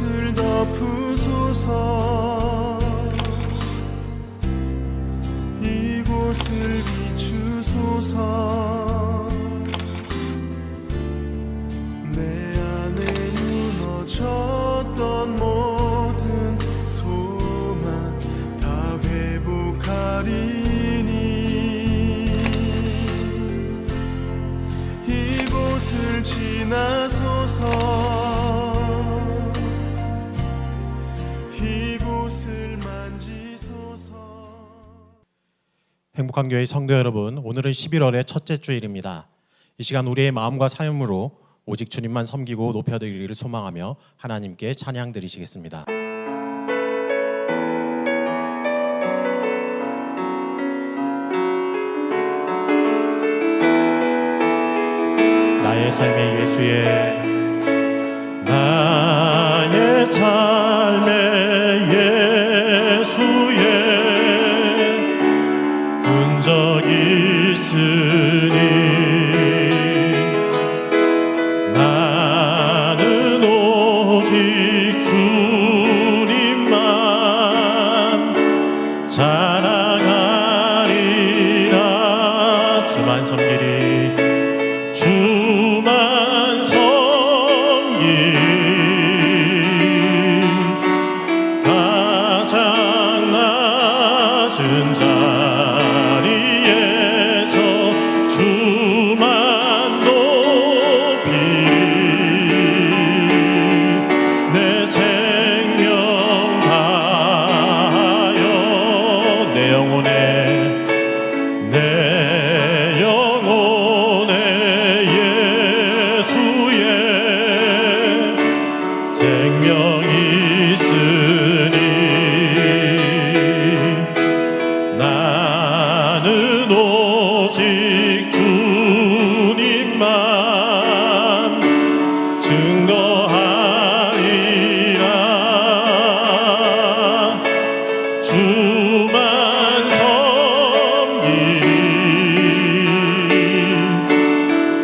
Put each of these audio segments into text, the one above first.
이곳을 덮으소서. 이곳을 비추소서. 내 안에 무너졌던 모든 소망 다 회복하리니 이곳을 지나소서. 이곳을 만지소서. 행복한 교회 성도 여러분, 오늘은 11월의 첫째 주일입니다. 이 시간 우리의 마음과 삶으로 오직 주님만 섬기고 높여드리기를 소망하며 하나님께 찬양 드리시겠습니다. 나의 삶의 예수의 나의 삶의 예수의 흔적 있으니 나는 오직 주님만 자랑하리라. 주만 섬기리 주만 섬기리 가장 낮은 자리에서 주만 높이리 내 생명 다하여 내 영혼에 예수의 생명 있으니 나는 오직 주님만 증거하리라. 주만 섬기리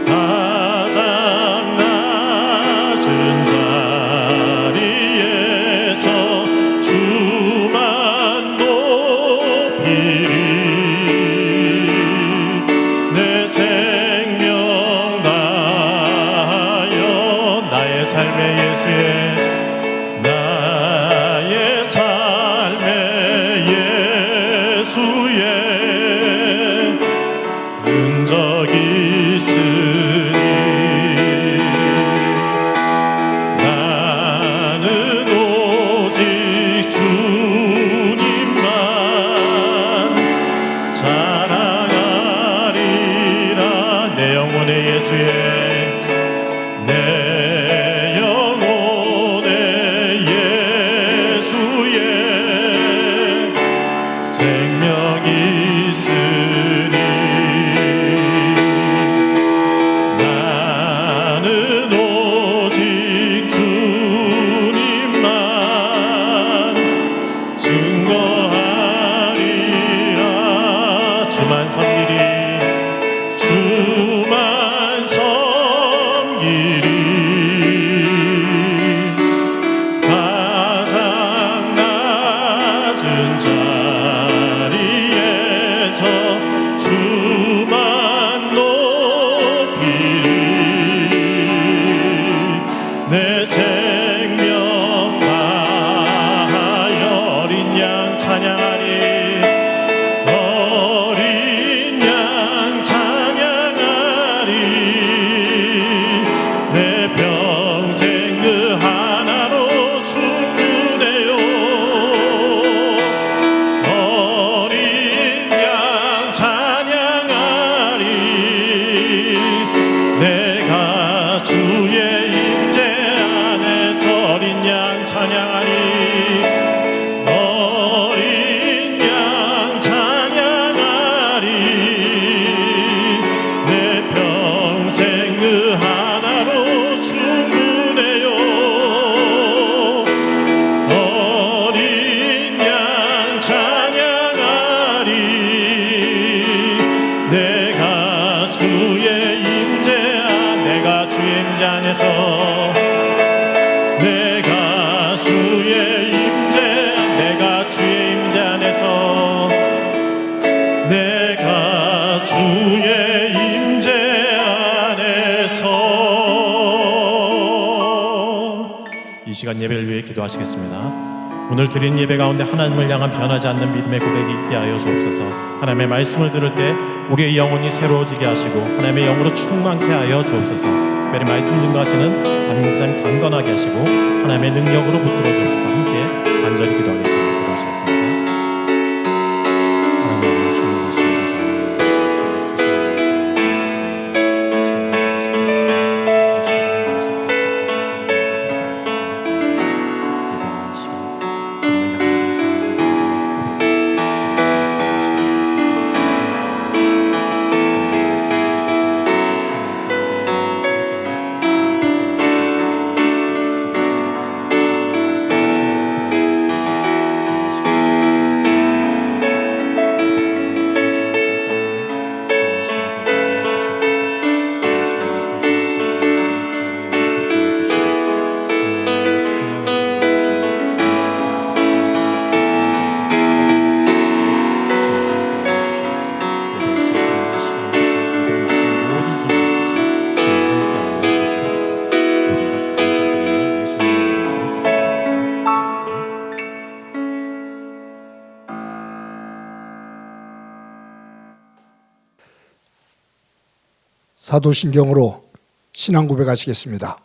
가장 낮은 자리에서 주만 높이리 내 생명 다하여 나의 삶의 예수의 나의 삶의 예수의 흔적 있으니 나는 오직 주님만 자랑하리라. 내 영혼의 예수의 생명 있으니 나는 오직 주님만 증거하리라. 주만 섬기리 주만 섬기리 가장 낮은 자리에서 주만 높이리 내 생명 다하여 어린 양 찬양하리 어린 양 찬양하리 내 평생 그 하나로 충분해요. 어린 양 찬양하리 내가 주의 임재 안에서 어린 양 찬양하리 어린 양 찬양하리 내 평생 그 하나로 충분해요. 어린 양 찬양하리 내가 주의 임재 안에서 내가 이 시간 예배를 위해 기도하시겠습니다. 오늘 드린 예배 가운데 하나님을 향한 변하지 않는 믿음의 고백이 있게 하여 주옵소서. 하나님의 말씀을 들을 때 우리의 영혼이 새로워지게 하시고 하나님의 영으로 충만케 하여 주옵소서. 특별히 말씀 증거하시는 담임목사님 강건하게 하시고 하나님의 능력으로 붙들어 주옵소서. 함께 간절히 기도하겠습니다. 기도하시겠습니다. 사랑으로 충만하신 우리 주님, 사도신경으로 신앙 고백하시겠습니다.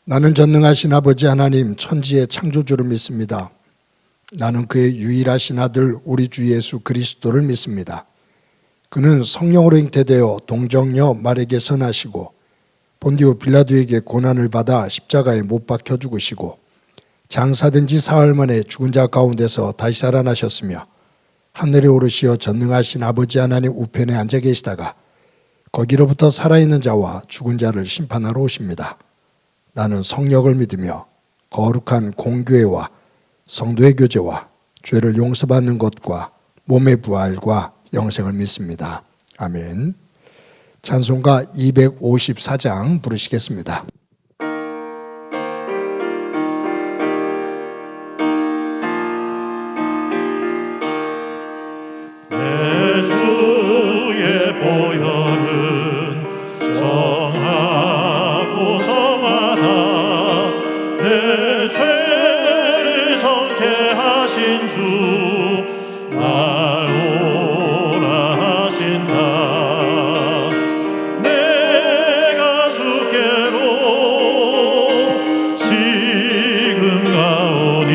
나는 전능하신 아버지 하나님 천지의 창조주를 믿습니다. 나는 그의 유일하신 아들 우리 주 예수 그리스도를 믿습니다. 그는 성령으로 잉태되어 동정녀 말에게 선하시고 본디오 빌라도에게 고난을 받아 십자가에 못 박혀 죽으시고 장사된 지 사흘 만에 죽은 자 가운데서 다시 살아나셨으며 하늘에 오르시어 전능하신 아버지 하나님 우편에 앉아 계시다가 거기로부터 살아있는 자와 죽은 자를 심판하러 오십니다. 나는 성령을 믿으며 거룩한 공교회와 성도의 교제와 죄를 용서받는 것과 몸의 부활과 영생을 믿습니다. 아멘. 찬송가 254장 부르시겠습니다. 내 주의 보혈은 정하고 정하다 내 죄를 정케 하신 주 날 오라 하신다. 내가 주께로 지금 가오니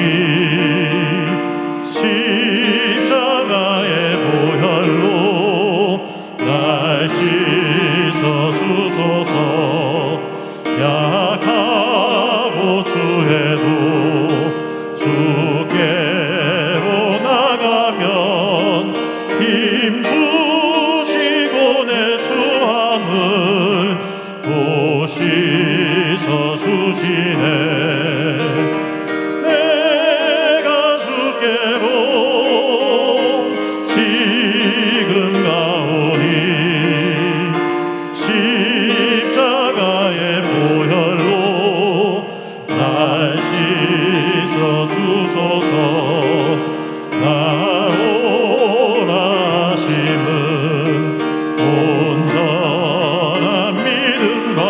십자가의 보혈로 날 씻어 주소서. 약하고 주해도 주께로 나가면 힘 주시고 내 주함을 또 씻어 주시네. 내가 주께로 지금 가오니 십자가의 보혈로 날 씻어 주소서. 날 오라 하심은 온전한 믿음과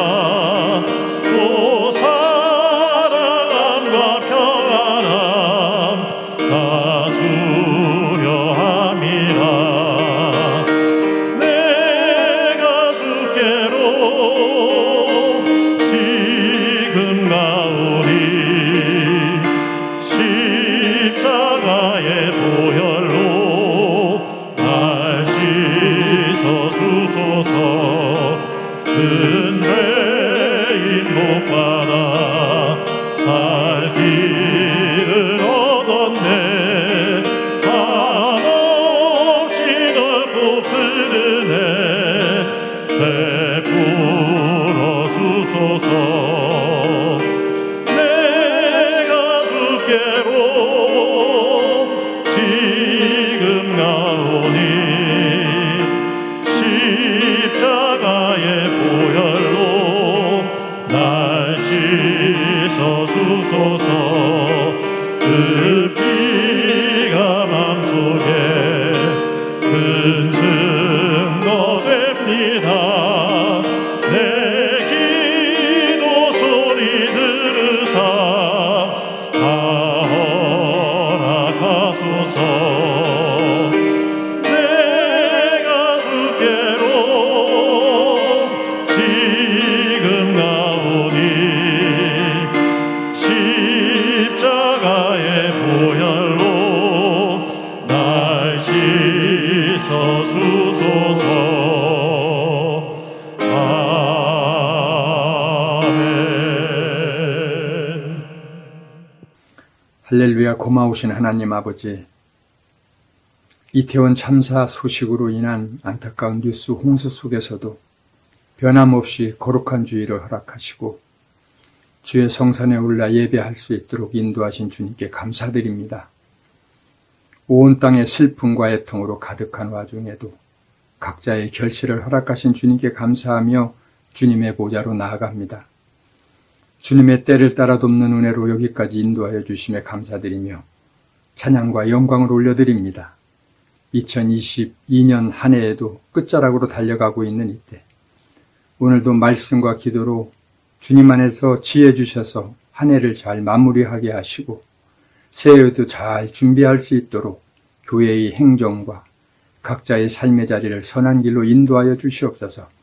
또 사랑함과 평안함 다 주려 함이라. 내가 주께로 지금 가오니 십자가의 보혈로 날 씻어 주소서. 큰 죄인 못 받아 살 길을 얻었네. 한없이 넓고 큰 은혜 베풀어 주소서. 내가 주께로 지금 가오니 십자가의 보혈로 날 씻어 주소서. 그 피가 맘속에 큰 증거 됩니다. 내 기도 소리 들으사 할렐루야. 고마우신 하나님 아버지, 이태원 참사 소식으로 인한 안타까운 뉴스 홍수 속에서도 변함없이 거룩한 주의를 허락하시고 주의 성산에 올라 예배할 수 있도록 인도하신 주님께 감사드립니다. 온 땅의 슬픔과 애통으로 가득한 와중에도 각자의 결실을 허락하신 주님께 감사하며 주님의 보좌로 나아갑니다. 주님의 때를 따라 돕는 은혜로 여기까지 인도하여 주심에 감사드리며 찬양과 영광을 올려드립니다. 2022년 한 해에도 끝자락으로 달려가고 있는 이때 오늘도 말씀과 기도로 주님 안에서 지혜 주셔서 한 해를 잘 마무리하게 하시고 새해에도 잘 준비할 수 있도록 교회의 행정과 각자의 삶의 자리를 선한 길로 인도하여 주시옵소서.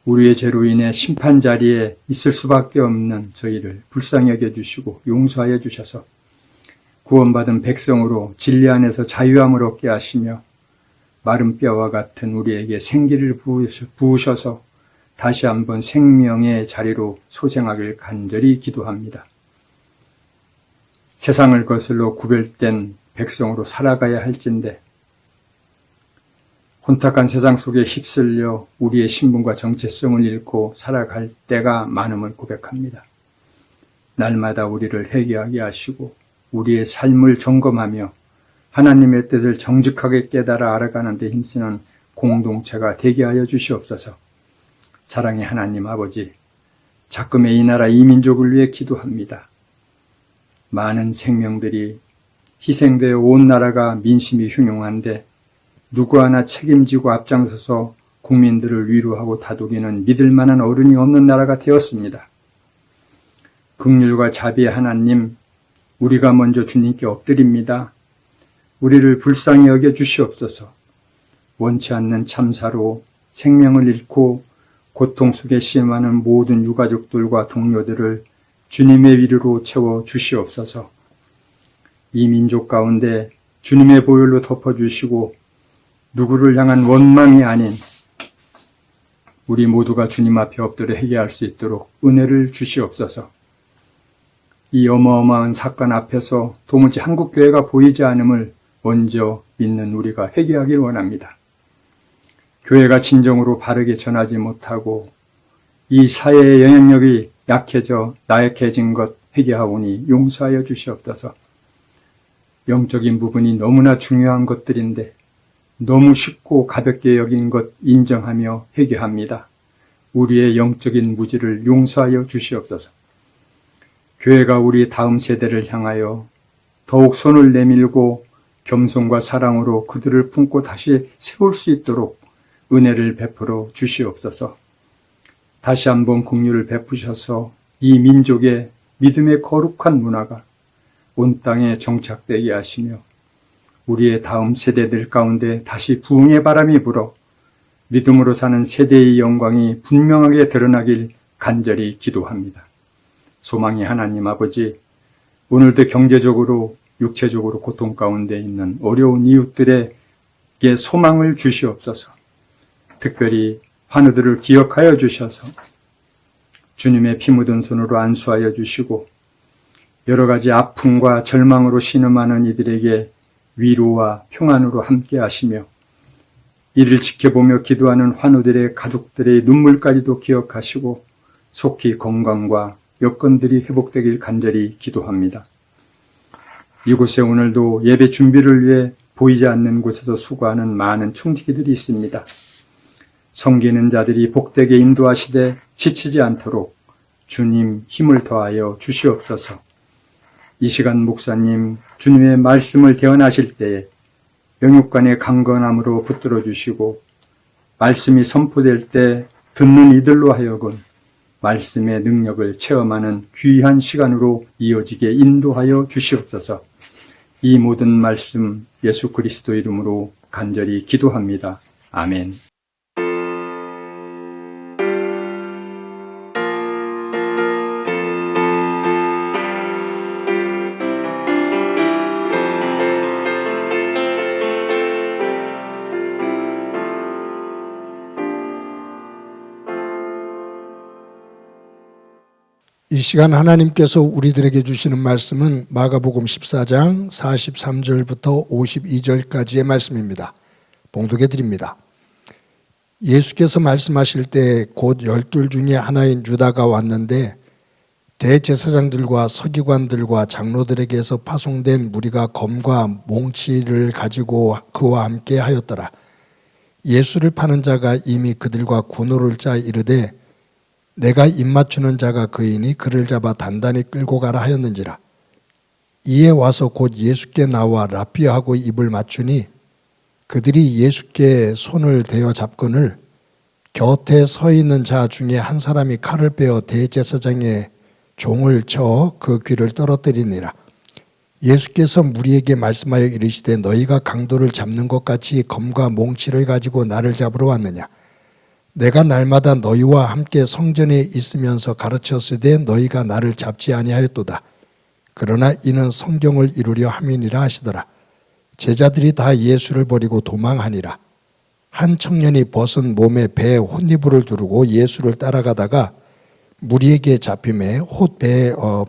우리의 죄로 인해 심판 자리에 있을 수밖에 없는 저희를 불쌍히 여겨주시고 용서하여 주셔서 구원받은 백성으로 진리 안에서 자유함을 얻게 하시며 마른 뼈와 같은 우리에게 생기를 부으셔서 다시 한번 생명의 자리로 소생하길 간절히 기도합니다. 세상을 거슬러 구별된 백성으로 살아가야 할진데 혼탁한 세상 속에 휩쓸려 우리의 신분과 정체성을 잃고 살아갈 때가 많음을 고백합니다. 날마다 우리를 회개하게 하시고 우리의 삶을 점검하며 하나님의 뜻을 정직하게 깨달아 알아가는 데 힘쓰는 공동체가 되게 하여 주시옵소서. 사랑의 하나님 아버지, 작금의 이 나라 이 민족을 위해 기도합니다. 많은 생명들이 희생되어 온 나라가 민심이 흉흉한데 누구 하나 책임지고 앞장서서 국민들을 위로하고 다독이는 믿을 만한 어른이 없는 나라가 되었습니다. 긍휼과 자비의 하나님, 우리가 먼저 주님께 엎드립니다. 우리를 불쌍히 여겨 주시옵소서. 원치 않는 참사로 생명을 잃고 고통 속에 시험하는 모든 유가족들과 동료들을 주님의 위로로 채워 주시옵소서. 이 민족 가운데 주님의 보혈로 덮어주시고 누구를 향한 원망이 아닌 우리 모두가 주님 앞에 엎드려 회개할 수 있도록 은혜를 주시옵소서. 이 어마어마한 사건 앞에서 도무지 한국교회가 보이지 않음을 먼저 믿는 우리가 회개하길 원합니다. 교회가 진정으로 바르게 전하지 못하고 이 사회의 영향력이 약해져 나약해진 것 회개하오니 용서하여 주시옵소서. 영적인 부분이 너무나 중요한 것들인데 너무 쉽고 가볍게 여긴 것 인정하며 회개합니다. 우리의 영적인 무지를 용서하여 주시옵소서. 교회가 우리 다음 세대를 향하여 더욱 손을 내밀고 겸손과 사랑으로 그들을 품고 다시 세울 수 있도록 은혜를 베풀어 주시옵소서. 다시 한번 긍휼을 베푸셔서 이 민족의 믿음의 거룩한 문화가 온 땅에 정착되게 하시며 우리의 다음 세대들 가운데 다시 부흥의 바람이 불어 믿음으로 사는 세대의 영광이 분명하게 드러나길 간절히 기도합니다. 소망의 하나님 아버지, 오늘도 경제적으로 육체적으로 고통 가운데 있는 어려운 이웃들에게 소망을 주시옵소서. 특별히 환우들을 기억하여 주셔서 주님의 피 묻은 손으로 안수하여 주시고 여러 가지 아픔과 절망으로 신음하는 이들에게 위로와 평안으로 함께 하시며 이를 지켜보며 기도하는 환우들의 가족들의 눈물까지도 기억하시고 속히 건강과 여건들이 회복되길 간절히 기도합니다. 이곳에 오늘도 예배 준비를 위해 보이지 않는 곳에서 수고하는 많은 청지기들이 있습니다. 섬기는 자들이 복되게 인도하시되 지치지 않도록 주님 힘을 더하여 주시옵소서. 이 시간 목사님 주님의 말씀을 대언하실 때에 영육간의 강건함으로 붙들어 주시고 말씀이 선포될 때 듣는 이들로 하여금 말씀의 능력을 체험하는 귀한 시간으로 이어지게 인도하여 주시옵소서. 이 모든 말씀 예수 그리스도 이름으로 간절히 기도합니다. 아멘. 이 시간 하나님께서 우리들에게 주시는 말씀은 마가복음 14장 43절부터 52절까지의 말씀입니다. 봉독해 드립니다. 예수께서 말씀하실 때 곧 12 중에 하나인 유다가 왔는데 대제사장들과 서기관들과 장로들에게서 파송된 무리가 검과 몽치를 가지고 그와 함께 하였더라. 예수를 파는 자가 이미 그들과 군호를 짜 이르되 내가 입맞추는 자가 그이니 그를 잡아 단단히 끌고 가라 하였는지라. 이에 와서 곧 예수께 나와 라삐하고 입을 맞추니 그들이 예수께 손을 대어 잡거늘 곁에 서 있는 자 중에 한 사람이 칼을 빼어 대제사장의 종을 쳐 그 귀를 떨어뜨리니라. 예수께서 무리에게 말씀하여 이르시되 너희가 강도를 잡는 것 같이 검과 몽치를 가지고 나를 잡으러 왔느냐. 내가 날마다 너희와 함께 성전에 있으면서 가르쳤으되 너희가 나를 잡지 아니하였도다. 그러나 이는 성경을 이루려 함이니라 하시더라. 제자들이 다 예수를 버리고 도망하니라. 한 청년이 벗은 몸에 배에 혼이불을 두르고 예수를 따라가다가 무리에게 잡힘에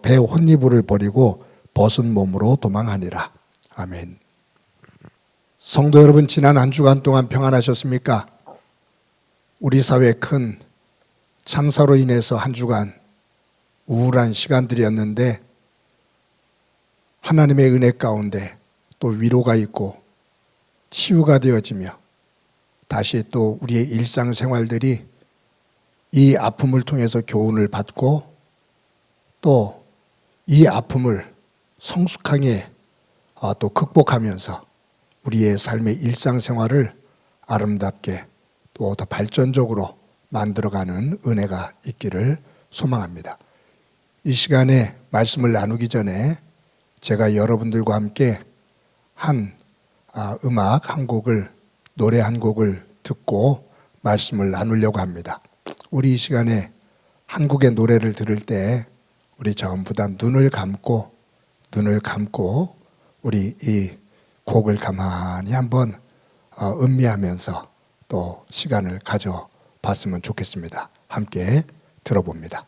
배에 혼이불을 버리고 벗은 몸으로 도망하니라. 아멘. 성도 여러분, 지난 한 주간 동안 평안하셨습니까? 우리 사회에 큰 참사로 인해서 한 주간 우울한 시간들이었는데 하나님의 은혜 가운데 또 위로가 있고 치유가 되어지며 다시 또 우리의 일상생활들이 이 아픔을 통해서 교훈을 받고 또 이 아픔을 성숙하게 또 극복하면서 우리의 삶의 일상생활을 아름답게 또 더 발전적으로 만들어가는 은혜가 있기를 소망합니다. 이 시간에 말씀을 나누기 전에 제가 여러분들과 함께 음악 한 곡을, 노래 한 곡을 듣고 말씀을 나누려고 합니다. 우리 이 시간에 한 곡의 노래를 들을 때 우리 전부 다 눈을 감고 우리 이 곡을 가만히 한번 음미하면서 또 시간을 가져봤으면 좋겠습니다. 함께 들어봅니다.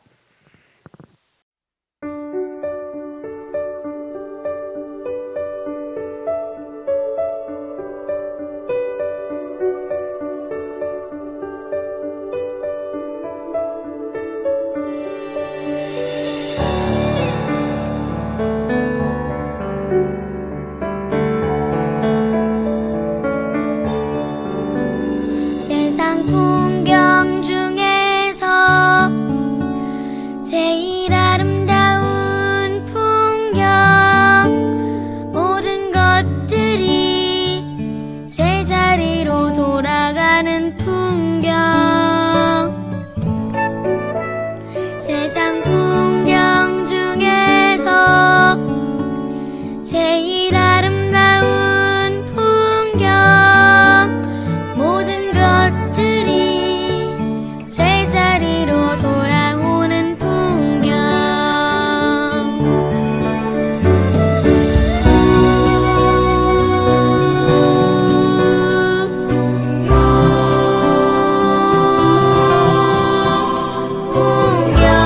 세상 풍경 중에서 제일 아름다운 풍경, 모든 것들이 제자리로 돌아가는 풍경. 세상 풍경 중에서 제일 아름다운 풍경, 모든 것들이 제자리로 돌아오는 풍경. 풍경.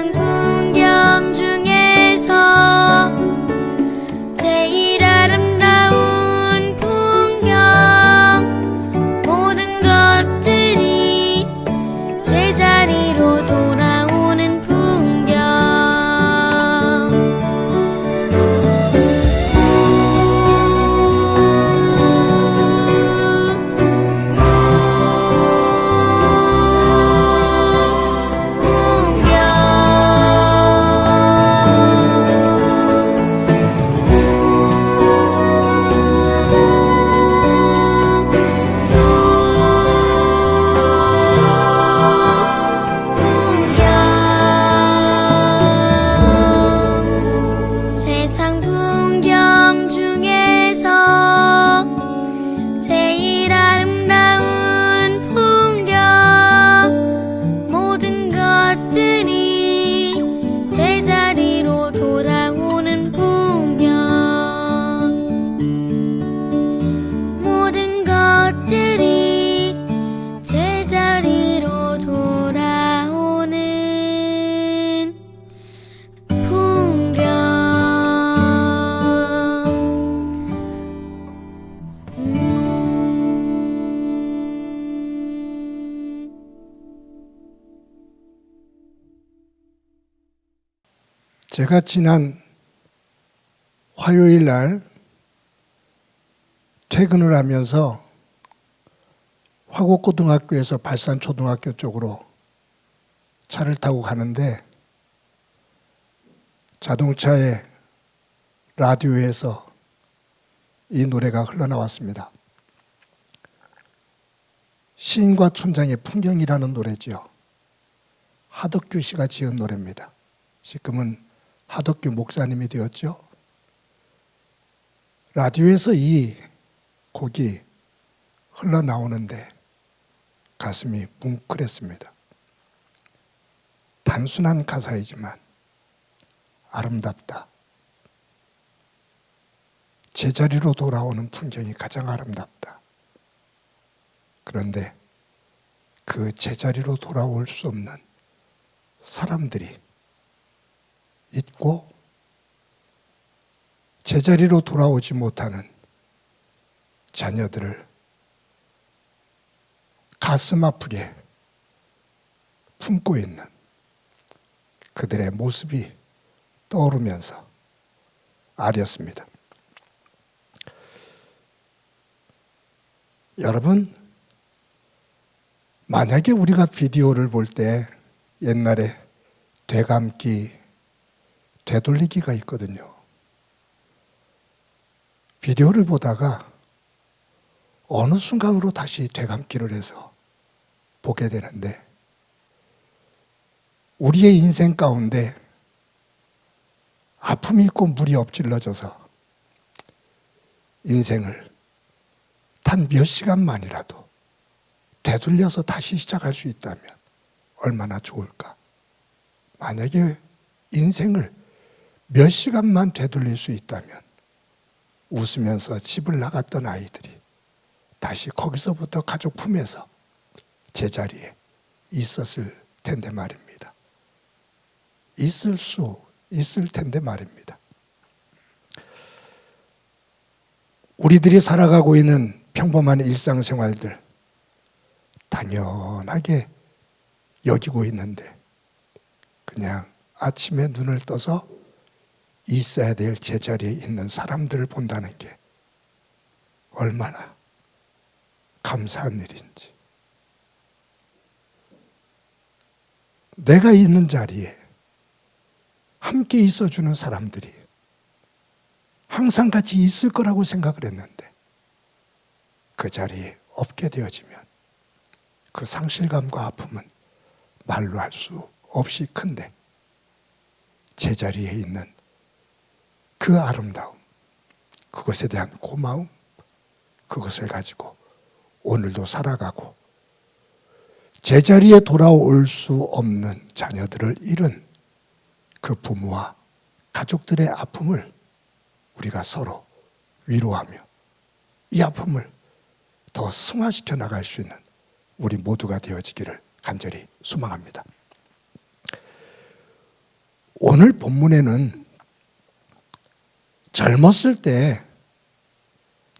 세상 풍경 중에서 제일 아름다운 풍경 모든 것들이 제자리로 돌아오는 풍경 세상 풍경 중에서 제일 아름다운 풍경 모든 것들이 제자리로 돌아오는 풍경 모든 것들이 제자리로 돌아오는 풍경 제가 지난 화요일 날 퇴근을 하면서 화곡고등학교에서 발산초등학교 쪽으로 차를 타고 가는데 자동차의 라디오에서 이 노래가 흘러나왔습니다. 시인과 촌장의 풍경이라는 노래죠. 하덕규 씨가 지은 노래입니다. 지금은 하덕규 목사님이 되었죠. 라디오에서 이 곡이 흘러나오는데 가슴이 뭉클했습니다. 단순한 가사이지만 아름답다. 제자리로 돌아오는 풍경이 가장 아름답다. 그런데 그 제자리로 돌아올 수 없는 사람들이 있고 제자리로 돌아오지 못하는 자녀들을 가슴 아프게 품고 있는 그들의 모습이 떠오르면서 아렸습니다. 여러분, 만약에 우리가 비디오를 볼 때 옛날에 되감기, 되돌리기가 있거든요. 비디오를 보다가 어느 순간으로 다시 되감기를 해서 보게 되는데 우리의 인생 가운데 아픔이 있고 물이 엎질러져서 인생을 단 몇 시간만이라도 되돌려서 다시 시작할 수 있다면 얼마나 좋을까. 만약에 인생을 몇 시간만 되돌릴 수 있다면 웃으면서 집을 나갔던 아이들이 다시 거기서부터 가족 품에서 제자리에 있었을 텐데 말입니다. 있을 수 있을 텐데 말입니다. 우리들이 살아가고 있는 평범한 일상생활들 당연하게 여기고 있는데 그냥 아침에 눈을 떠서 있어야 될 제자리에 있는 사람들을 본다는 게 얼마나 감사한 일인지. 내가 있는 자리에 함께 있어주는 사람들이 항상 같이 있을 거라고 생각을 했는데 그 자리에 없게 되어지면 그 상실감과 아픔은 말로 할 수 없이 큰데 제자리에 있는 그 아름다움, 그것에 대한 고마움, 그것을 가지고 오늘도 살아가고 제자리에 돌아올 수 없는 자녀들을 잃은 그 부모와 가족들의 아픔을 우리가 서로 위로하며 이 아픔을 더 승화시켜 나갈 수 있는 우리 모두가 되어지기를 간절히 소망합니다. 오늘 본문에는 젊었을 때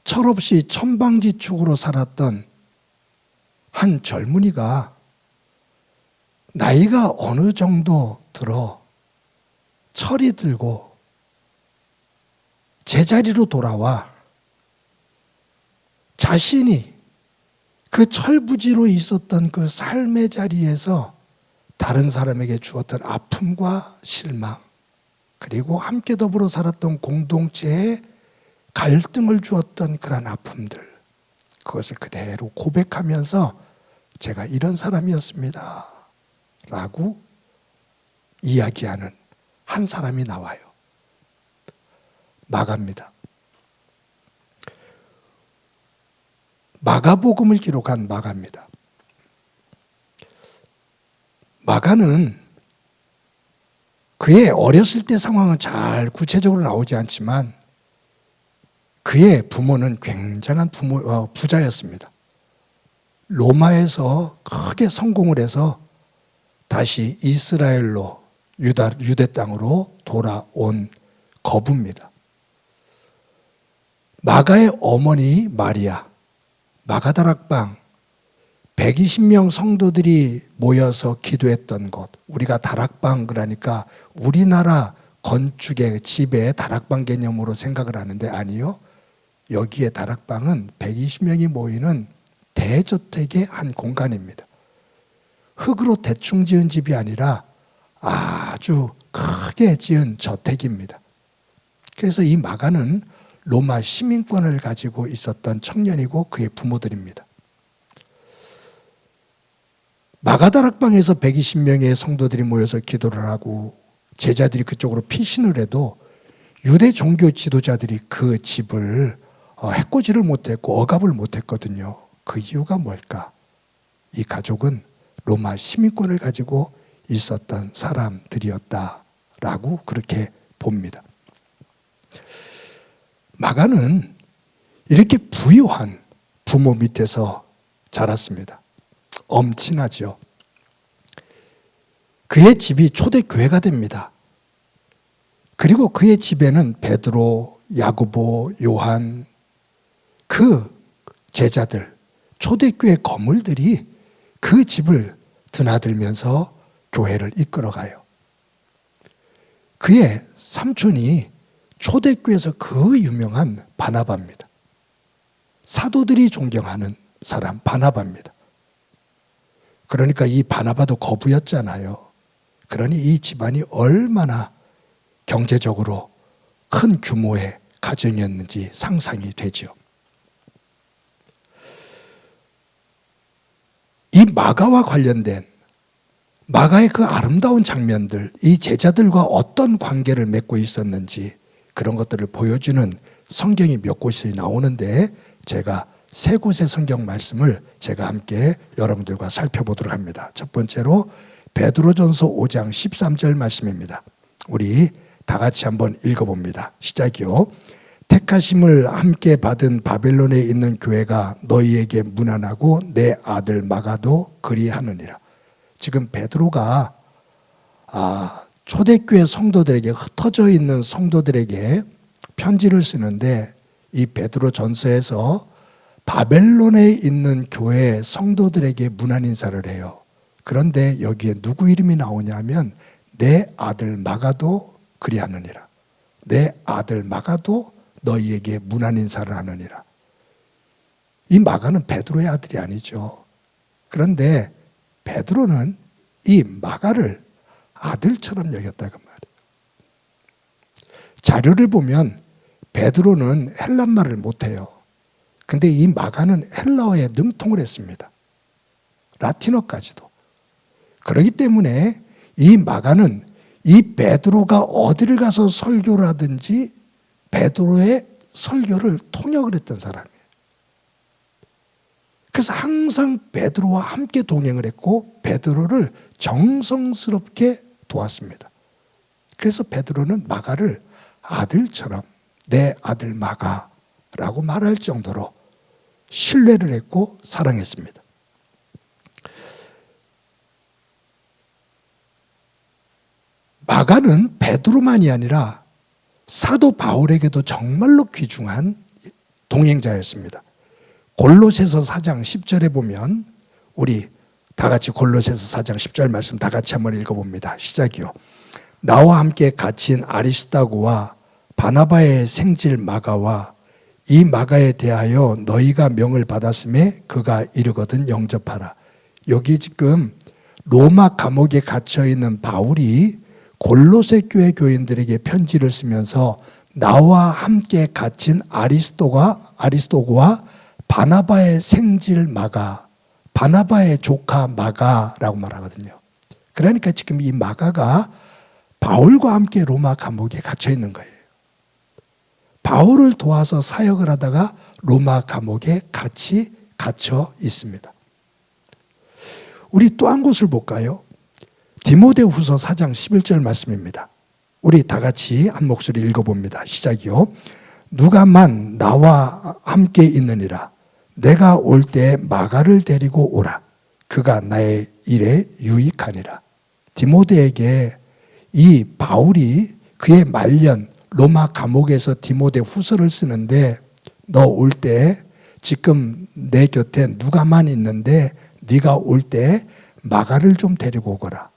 철없이 천방지축으로 살았던 한 젊은이가 나이가 어느 정도 들어 철이 들고 제자리로 돌아와 자신이 그 철부지로 있었던 그 삶의 자리에서 다른 사람에게 주었던 아픔과 실망, 그리고 함께 더불어 살았던 공동체에 갈등을 주었던 그런 아픔들, 그것을 그대로 고백하면서 제가 이런 사람이었습니다 라고 이야기하는 한 사람이 나와요. 마가입니다. 마가복음을 기록한 마가입니다. 마가는 그의 어렸을 때 상황은 잘 구체적으로 나오지 않지만 그의 부모는 굉장한 부자였습니다. 로마에서 크게 성공을 해서 다시 이스라엘로 유대 땅으로 돌아온 거부입니다. 마가의 어머니 마리아, 마가다락방 120명 성도들이 모여서 기도했던 곳, 우리가 다락방 그러니까 우리나라 건축의 집의 다락방 개념으로 생각을 하는데 아니요. 여기에 다락방은 120명이 모이는 대저택의 한 공간입니다. 흙으로 대충 지은 집이 아니라 아주 크게 지은 저택입니다. 그래서 이 마가는 로마 시민권을 가지고 있었던 청년이고 그의 부모들입니다. 마가다락방에서 120명의 성도들이 모여서 기도를 하고 제자들이 그쪽으로 피신을 해도 유대 종교 지도자들이 그 집을 해코지를 못했고 억압을 못했거든요. 그 이유가 뭘까? 이 가족은 로마 시민권을 가지고 있었던 사람들이었다라고 그렇게 봅니다. 마가는 이렇게 부유한 부모 밑에서 자랐습니다. 엄친하죠. 그의 집이 초대교회가 됩니다. 그리고 그의 집에는 베드로, 야고보, 요한, 그 제자들, 초대교회 거물들이 그 집을 드나들면서 교회를 이끌어가요. 그의 삼촌이 초대교회에서 그 유명한 바나바입니다. 사도들이 존경하는 사람 바나바입니다. 그러니까 이 바나바도 거부였잖아요. 그러니 이 집안이 얼마나 경제적으로 큰 규모의 가정이었는지 상상이 되죠. 이 마가와 관련된 마가의 그 아름다운 장면들, 이 제자들과 어떤 관계를 맺고 있었는지 그런 것들을 보여주는 성경이 몇 곳이 나오는데 제가 세 곳의 성경 말씀을 제가 함께 여러분들과 살펴보도록 합니다. 첫 번째로 베드로전서 5장 13절 말씀입니다. 우리 다 같이 한번 읽어봅니다. 시작이요. 택하심을 함께 받은 바벨론에 있는 교회가 너희에게 문안하고 내 아들 마가도 그리하느니라. 지금 베드로가 초대교회 성도들에게 흩어져 있는 성도들에게 편지를 쓰는데 이 베드로 전서에서 바벨론에 있는 교회 성도들에게 문안 인사를 해요. 그런데 여기에 누구 이름이 나오냐면 내 아들 마가도 그리하느니라. 내 아들 마가도 너희에게 문안 인사를 하느니라. 이 마가는 베드로의 아들이 아니죠. 그런데 베드로는 이 마가를 아들처럼 여겼다고 말이에요. 자료를 보면 베드로는 헬란말을 못해요. 근데 이 마가는 헬라어에 능통을 했습니다. 라틴어까지도. 그렇기 때문에 이 마가는 이 베드로가 어디를 가서 설교를 하든지 베드로의 설교를 통역을 했던 사람이에요. 그래서 항상 베드로와 함께 동행을 했고 베드로를 정성스럽게 도왔습니다. 그래서 베드로는 마가를 아들처럼 내 아들 마가라고 말할 정도로 신뢰를 했고 사랑했습니다. 마가는 베드로만이 아니라 사도 바울에게도 정말로 귀중한 동행자였습니다. 골로새서 4장 10절에 보면 우리 다 같이 골로새서 4장 10절 말씀 다 같이 한번 읽어봅니다. 시작이요. 나와 함께 갇힌 아리스다고와 바나바의 생질 마가와 이 마가에 대하여 너희가 명을 받았음에 그가 이르거든 영접하라. 여기 지금 로마 감옥에 갇혀있는 바울이 골로새 교회 교인들에게 편지를 쓰면서 나와 함께 갇힌 아리스도고와 바나바의 생질 마가, 바나바의 조카 마가라고 말하거든요. 그러니까 지금 이 마가가 바울과 함께 로마 감옥에 갇혀 있는 거예요. 바울을 도와서 사역을 하다가 로마 감옥에 같이 갇혀 있습니다. 우리 또 한 곳을 볼까요? 디모데후서 4장 11절 말씀입니다. 우리 다 같이 한 목소리 읽어봅니다. 시작이요. 누가만 나와 함께 있느니라. 내가 올 때 마가를 데리고 오라. 그가 나의 일에 유익하니라. 디모데에게 이 바울이 그의 말년 로마 감옥에서 디모데 후서를 쓰는데 너 올 때 지금 내 곁에 누가만 있는데 네가 올 때 마가를 좀 데리고 오거라.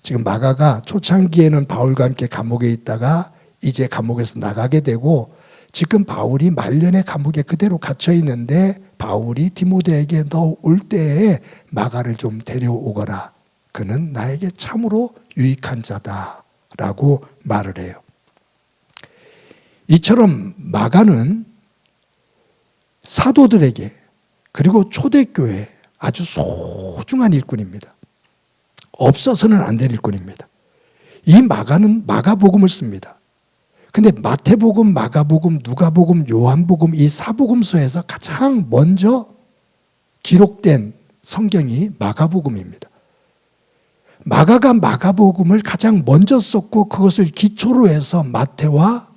지금 마가가 초창기에는 바울과 함께 감옥에 있다가 이제 감옥에서 나가게 되고 지금 바울이 말년의 감옥에 그대로 갇혀 있는데 바울이 디모데에게 너 올 때에 마가를 좀 데려오거라. 그는 나에게 참으로 유익한 자다라고 말을 해요. 이처럼 마가는 사도들에게 그리고 초대교회 아주 소중한 일꾼입니다. 없어서는 안 될 일꾼입니다. 이 마가는 마가복음을 씁니다. 근데 마태복음, 마가복음, 누가복음, 요한복음 이 사복음서에서 가장 먼저 기록된 성경이 마가복음입니다. 마가가 마가복음을 가장 먼저 썼고 그것을 기초로 해서 마태와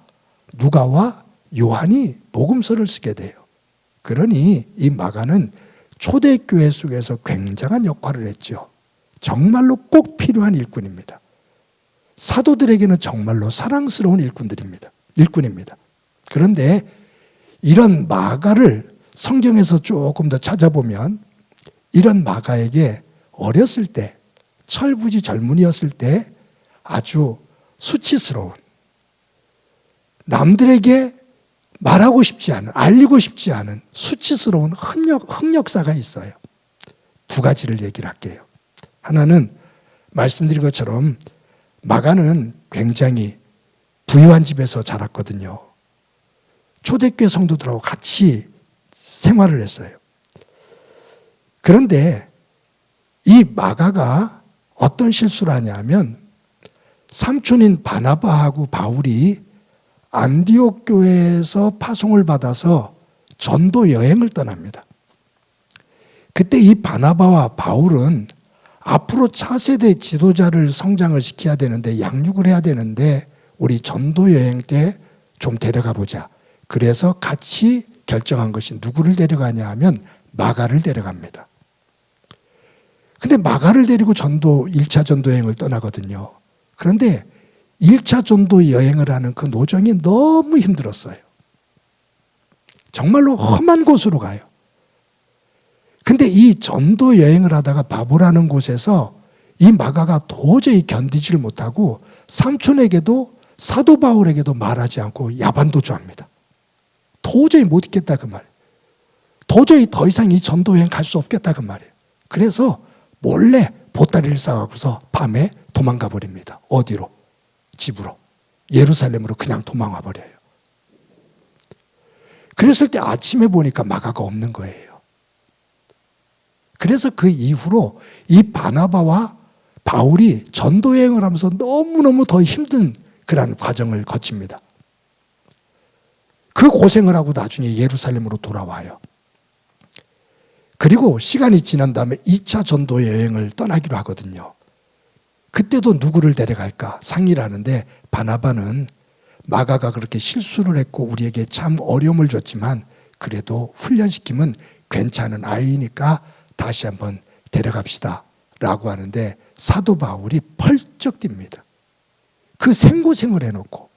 누가와 요한이 복음서를 쓰게 돼요. 그러니 이 마가는 초대교회 속에서 굉장한 역할을 했죠. 정말로 꼭 필요한 일꾼입니다. 사도들에게는 정말로 사랑스러운 일꾼입니다. 그런데 이런 마가를 성경에서 조금 더 찾아보면 이런 마가에게 어렸을 때 철부지 젊은이였을 때 아주 수치스러운 남들에게 말하고 싶지 않은 알리고 싶지 않은 수치스러운 흑역사가 있어요. 두 가지를 얘기를 할게요. 하나는 말씀드린 것처럼 마가는 굉장히 부유한 집에서 자랐거든요. 초대교회 성도들하고 같이 생활을 했어요. 그런데 이 마가가 어떤 실수를 하냐면 삼촌인 바나바하고 바울이 안디옥 교회에서 파송을 받아서 전도 여행을 떠납니다. 그때 이 바나바와 바울은 앞으로 차세대 지도자를 성장을 시켜야 되는데 양육을 해야 되는데 우리 전도 여행 때 좀 데려가 보자. 그래서 같이 결정한 것이 누구를 데려가냐 하면 마가를 데려갑니다. 근데 마가를 데리고 1차 전도 여행을 떠나거든요. 그런데 1차 전도 여행을 하는 그 노정이 너무 힘들었어요. 정말로 험한 곳으로 가요. 근데 이 전도 여행을 하다가 바보라는 곳에서 이 마가가 도저히 견디지를 못하고 삼촌에게도 사도 바울에게도 말하지 않고 야반도주합니다. 도저히 못 있겠다 그 말이에요. 도저히 더 이상 이 전도 여행 갈 수 없겠다 그 말이에요. 그래서 몰래 보따리를 싸가고서 밤에 도망가 버립니다. 어디로? 집으로. 예루살렘으로 그냥 도망와 버려요. 그랬을 때 아침에 보니까 마가가 없는 거예요. 그래서 그 이후로 이 바나바와 바울이 전도여행을 하면서 너무너무 더 힘든 그런 과정을 거칩니다. 그 고생을 하고 나중에 예루살렘으로 돌아와요. 그리고 시간이 지난 다음에 2차 전도 여행을 떠나기로 하거든요. 그때도 누구를 데려갈까 상의를 하는데 바나바는 마가가 그렇게 실수를 했고 우리에게 참 어려움을 줬지만 그래도 훈련시키면 괜찮은 아이니까 다시 한번 데려갑시다 라고 하는데 사도 바울이 펄쩍 뜁니다. 그 생고생을 해놓고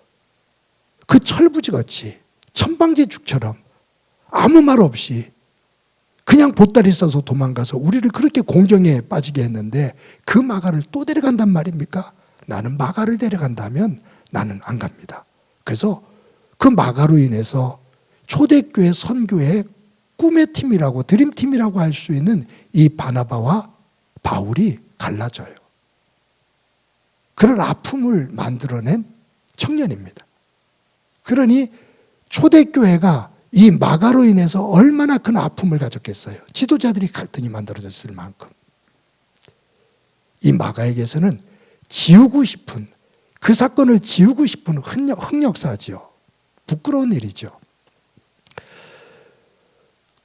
그 철부지같이 천방지축처럼 아무 말 없이 그냥 보따리 싸서 도망가서 우리를 그렇게 공경에 빠지게 했는데 그 마가를 또 데려간단 말입니까? 나는 마가를 데려간다면 나는 안 갑니다. 그래서 그 마가로 인해서 초대교회 선교의 꿈의 팀이라고 드림팀이라고 할 수 있는 이 바나바와 바울이 갈라져요. 그런 아픔을 만들어낸 청년입니다. 그러니 초대교회가 이 마가로 인해서 얼마나 큰 아픔을 가졌겠어요. 지도자들이 갈등이 만들어졌을 만큼. 이 마가에게서는 지우고 싶은, 그 사건을 지우고 싶은 흑역사지요. 부끄러운 일이죠.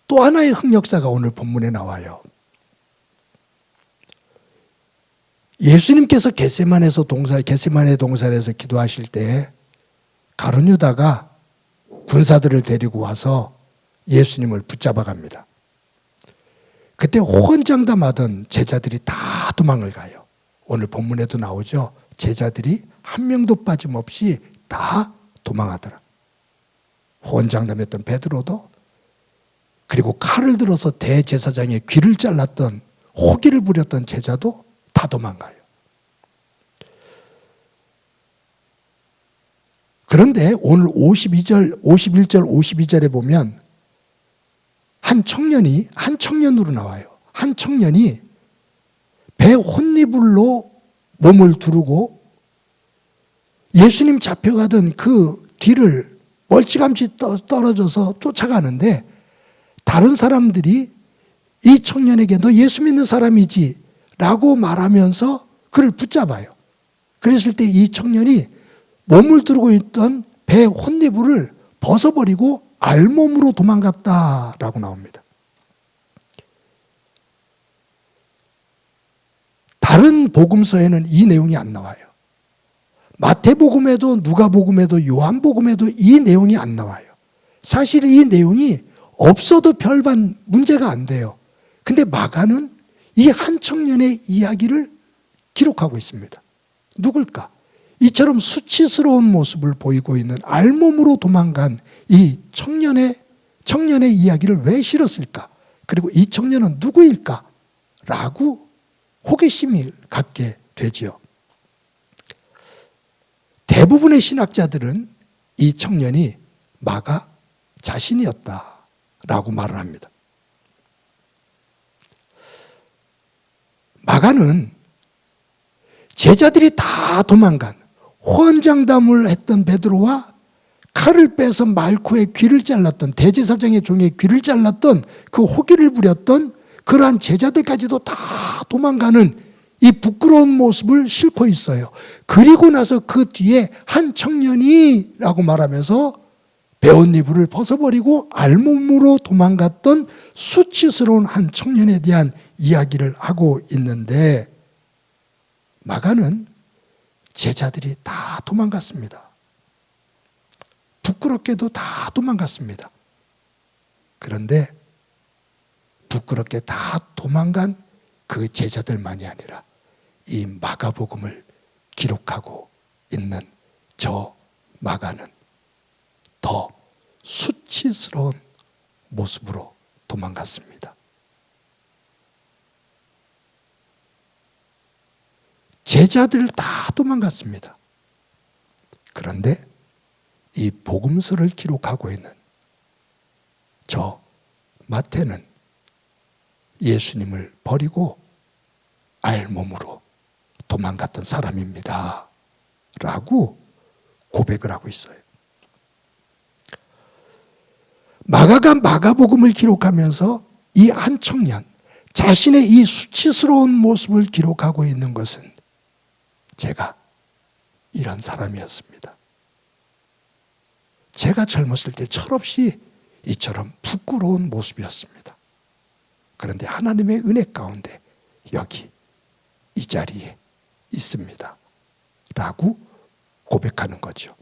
또 하나의 흑역사가 오늘 본문에 나와요. 예수님께서 겟세마네 동산에서 기도하실 때 가룟 유다가 군사들을 데리고 와서 예수님을 붙잡아 갑니다. 그때 호언장담하던 제자들이 다 도망을 가요. 오늘 본문에도 나오죠. 제자들이 한 명도 빠짐없이 다 도망하더라. 호언장담했던 베드로도, 그리고 칼을 들어서 대제사장의 귀를 잘랐던, 호기를 부렸던 제자도 다 도망가요. 그런데 오늘 51절, 52절에 보면 한 청년으로 나와요. 한 청년이 배 혼니불로 몸을 두르고 예수님 잡혀가던 그 뒤를 멀찌감치 떨어져서 쫓아가는데 다른 사람들이 이 청년에게 너 예수 믿는 사람이지 라고 말하면서 그를 붙잡아요. 그랬을 때 이 청년이 몸을 두르고 있던 배 혼니불을 벗어버리고 알몸으로 도망갔다라고 나옵니다. 다른 복음서에는 이 내용이 안 나와요. 마태복음에도 누가복음에도 요한복음에도 이 내용이 안 나와요. 사실 이 내용이 없어도 별반 문제가 안 돼요. 근데 마가는 이 한 청년의 이야기를 기록하고 있습니다. 누굴까? 이처럼 수치스러운 모습을 보이고 있는 알몸으로 도망간 이 청년의 이야기를 왜 실었을까? 그리고 이 청년은 누구일까? 라고 호기심을 갖게 되지요. 대부분의 신학자들은 이 청년이 마가 자신이었다라고 말을 합니다. 마가는 제자들이 다 도망간, 호언장담을 했던 베드로와 칼을 빼서 말코의 귀를 잘랐던, 대제사장의 종의 귀를 잘랐던, 그 호기를 부렸던 그러한 제자들까지도 다 도망가는 이 부끄러운 모습을 싣고 있어요. 그리고 나서 그 뒤에 한 청년이 라고 말하면서 배옷이불을 벗어버리고 알몸으로 도망갔던 수치스러운 한 청년에 대한 이야기를 하고 있는데, 마가는 제자들이 다 도망갔습니다. 부끄럽게도 다 도망갔습니다. 그런데 부끄럽게 다 도망간 그 제자들만이 아니라 이 마가복음을 기록하고 있는 저 마가는 더 수치스러운 모습으로 도망갔습니다. 제자들 다 도망갔습니다. 그런데 이 복음서를 기록하고 있는 저 마태는 예수님을 버리고 알몸으로 도망갔던 사람입니다. 라고 고백을 하고 있어요. 마가가 마가복음을 기록하면서 이 한 청년, 자신의 이 수치스러운 모습을 기록하고 있는 것은 제가 이런 사람이었습니다. 제가 젊었을 때 철없이 이처럼 부끄러운 모습이었습니다. 그런데 하나님의 은혜 가운데 여기 이 자리에 있습니다. 라고 고백하는 거죠.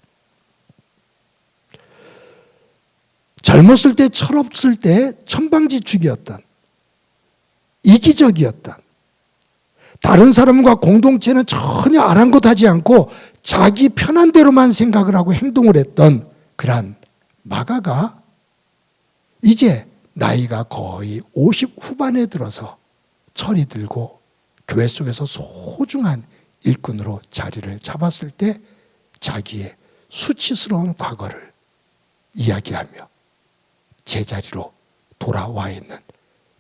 젊었을 때 철없을 때 천방지축이었던, 이기적이었던, 다른 사람과 공동체는 전혀 아랑곳하지 않고 자기 편한 대로만 생각을 하고 행동을 했던 그러한 마가가 이제 나이가 거의 50 후반에 들어서 철이 들고 교회 속에서 소중한 일꾼으로 자리를 잡았을 때 자기의 수치스러운 과거를 이야기하며 제자리로 돌아와 있는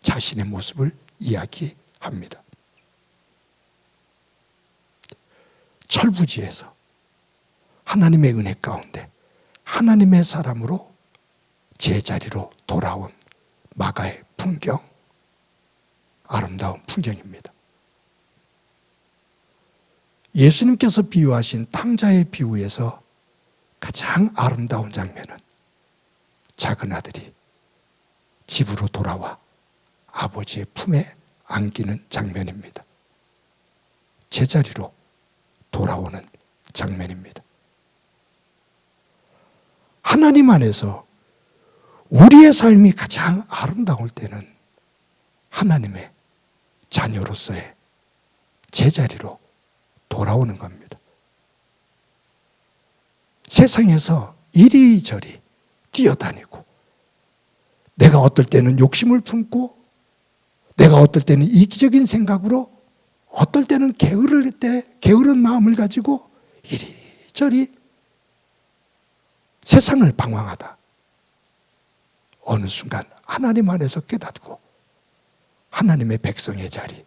자신의 모습을 이야기합니다. 철부지에서 하나님의 은혜 가운데 하나님의 사람으로 제자리로 돌아온 마가의 풍경, 아름다운 풍경입니다. 예수님께서 비유하신 탕자의 비유에서 가장 아름다운 장면은 작은 아들이 집으로 돌아와 아버지의 품에 안기는 장면입니다. 제자리로 돌아오는 장면입니다. 하나님 안에서 우리의 삶이 가장 아름다울 때는 하나님의 자녀로서의 제자리로 돌아오는 겁니다. 세상에서 이리저리 뛰어다니고 내가 어떨 때는 욕심을 품고 내가 어떨 때는 이기적인 생각으로 어떨 때는 게으른 마음을 가지고 이리저리 세상을 방황하다 어느 순간 하나님 안에서 깨닫고 하나님의 백성의 자리,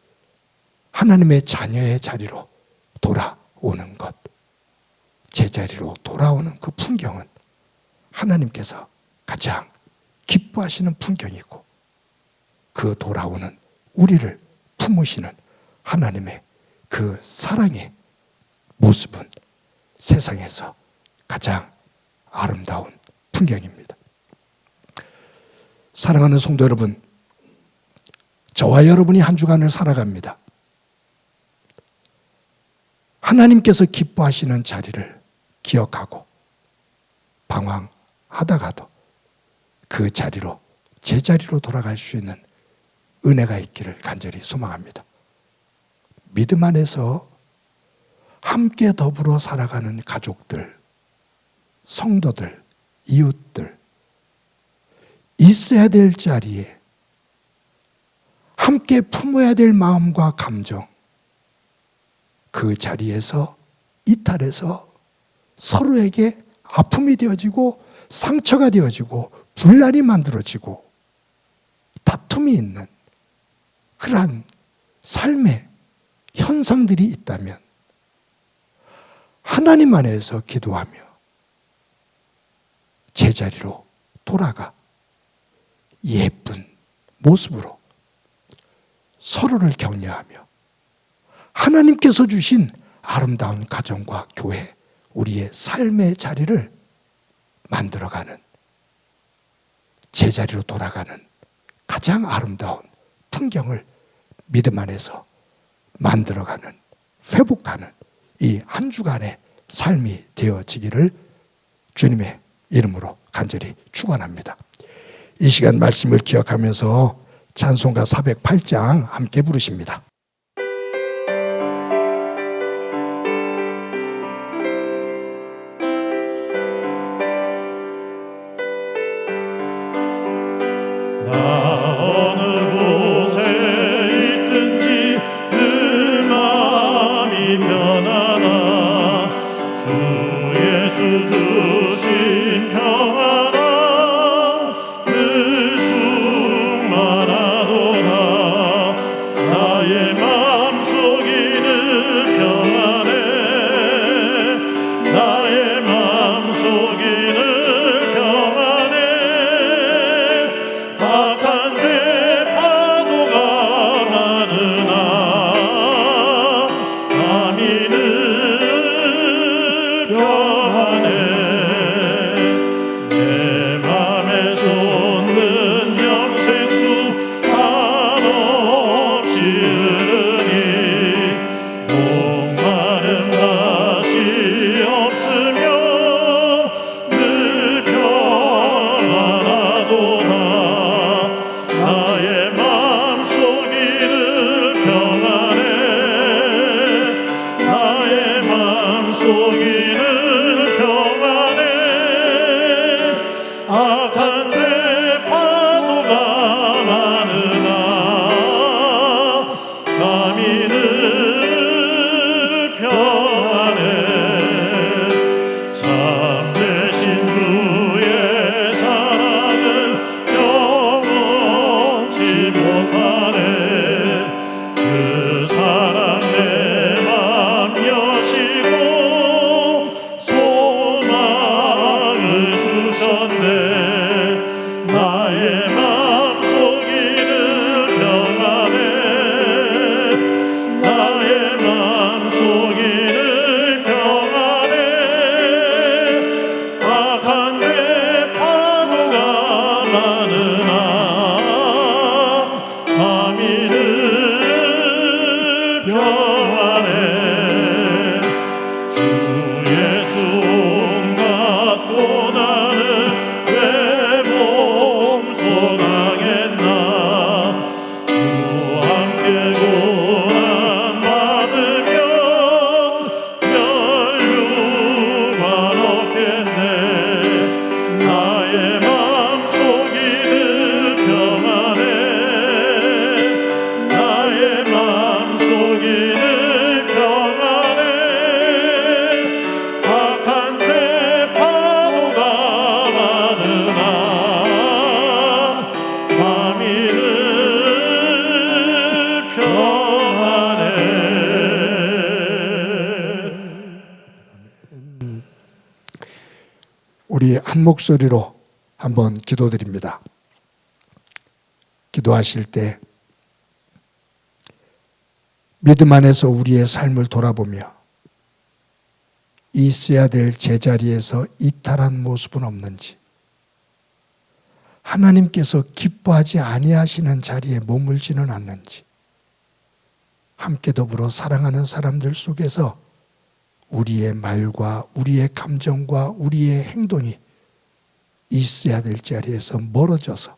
하나님의 자녀의 자리로 돌아오는 것, 제자리로 돌아오는 그 풍경은 하나님께서 가장 기뻐하시는 풍경이고 그 돌아오는 우리를 품으시는 하나님의 그 사랑의 모습은 세상에서 가장 아름다운 풍경입니다. 사랑하는 성도 여러분, 저와 여러분이 한 주간을 살아갑니다. 하나님께서 기뻐하시는 자리를 기억하고 방황하다가도 그 자리로, 제자리로 돌아갈 수 있는 은혜가 있기를 간절히 소망합니다. 믿음 안에서 함께 더불어 살아가는 가족들, 성도들, 이웃들, 있어야 될 자리에 함께 품어야 될 마음과 감정, 그 자리에서 이탈해서 서로에게 아픔이 되어지고 상처가 되어지고 분란이 만들어지고 다툼이 있는 그러한 삶의 현상들이 있다면 하나님 안에서 기도하며 제자리로 돌아가 예쁜 모습으로 서로를 격려하며 하나님께서 주신 아름다운 가정과 교회, 우리의 삶의 자리를 만들어가는, 제자리로 돌아가는 가장 아름다운 풍경을 믿음 안에서 만들어가는, 회복하는 이 한 주간의 삶이 되어지기를 주님의 이름으로 간절히 축원합니다. 이 시간 말씀을 기억하면서 찬송가 408장 함께 부르십니다. 나 어느 곳에 있든지 늘 마음이 편하다. 주 예수 주신 평안아 늘 충만하도다. 나의 한 목소리로 한번 기도드립니다. 기도하실 때 믿음 안에서 우리의 삶을 돌아보며 있어야 될 제자리에서 이탈한 모습은 없는지, 하나님께서 기뻐하지 아니하시는 자리에 머물지는 않는지, 함께 더불어 사랑하는 사람들 속에서 우리의 말과 우리의 감정과 우리의 행동이 있어야 될 자리에서 멀어져서